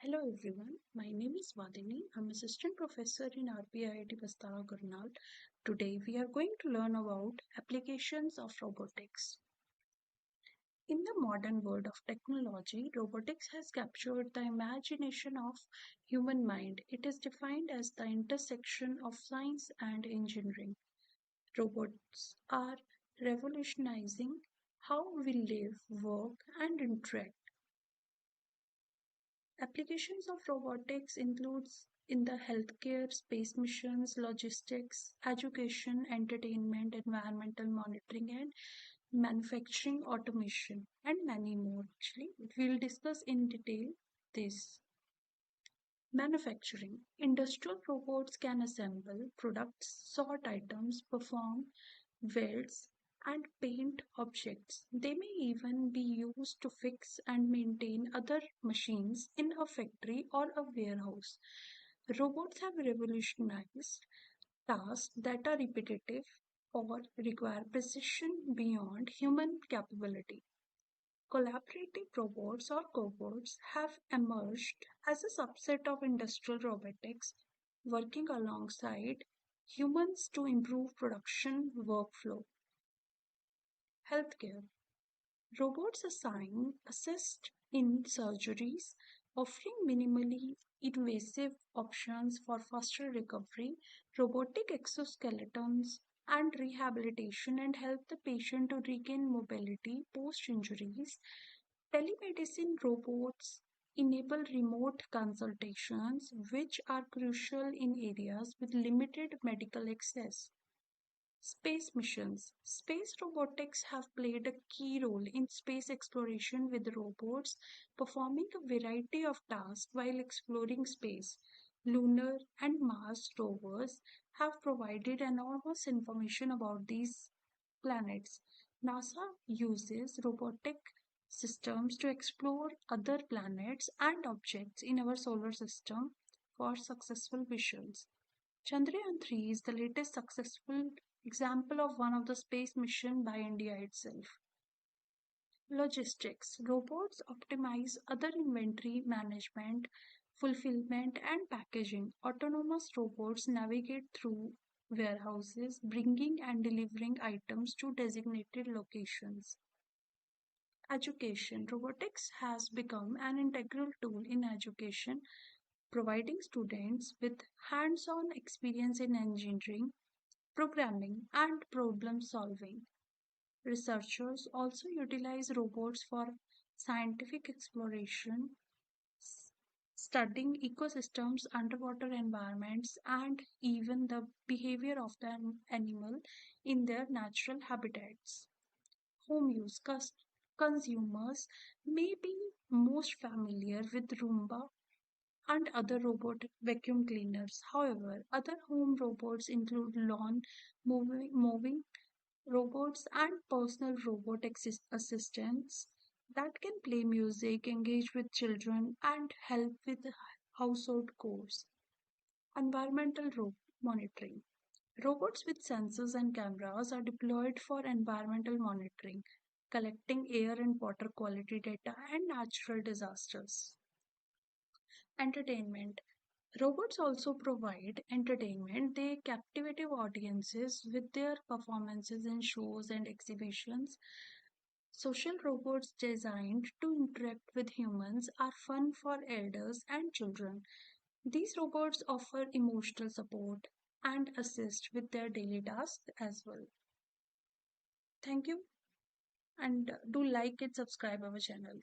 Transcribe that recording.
Hello everyone, my name is Vadini. I'm assistant professor in RPIIT Plaza, Karnal. Today we are going to learn about applications of robotics. In the modern world of technology, robotics has captured the imagination of human mind. It is defined as the intersection of science and engineering. Robots are revolutionizing how we live, work, and interact. Applications of robotics includes in the healthcare, space missions, logistics, education, entertainment, environmental monitoring, and manufacturing automation, and many more. Actually, we'll discuss in detail this. Manufacturing. Industrial robots can assemble products, sort items, perform welds, and paint objects. They may even be used to fix and maintain other machines in a factory or a warehouse. Robots have revolutionized tasks that are repetitive or require precision beyond human capability. Collaborative robots or cobots have emerged as a subset of industrial robotics, working alongside humans to improve production workflow. Healthcare. Robots assist in surgeries, offering minimally invasive options for faster recovery, robotic exoskeletons, and rehabilitation and help the patient to regain mobility post injuries. Telemedicine robots enable remote consultations, which are crucial in areas with limited medical access. Space missions. Space robotics have played a key role in space exploration with robots performing a variety of tasks while exploring space. Lunar and Mars rovers have provided enormous information about these planets. NASA uses robotic systems to explore other planets and objects in our solar system for successful missions. Chandrayaan 3 is the latest successful example of one of the space mission by India itself. Logistics. Robots optimize other inventory management, fulfillment, and packaging. Autonomous robots navigate through warehouses, bringing and delivering items to designated locations. Education. Robotics has become an integral tool in education, providing students with hands on experience in engineering, programming, and problem solving. Researchers also utilize robots for scientific exploration, studying ecosystems, underwater environments, and even the behavior of the animal in their natural habitats. Home use. Consumers may be most familiar with Roomba and other robot vacuum cleaners. However, other home robots include lawn moving robots and personal assistants that can play music, engage with children, and help with household chores. Environmental monitoring. Robots with sensors and cameras are deployed for environmental monitoring, collecting air and water quality data and natural disasters. Entertainment. Robots also provide entertainment. They captivate audiences with their performances in shows and exhibitions. Social robots designed to interact with humans are fun for elders and children. These robots offer emotional support and assist with their daily tasks as well. Thank you, and do like and subscribe our channel.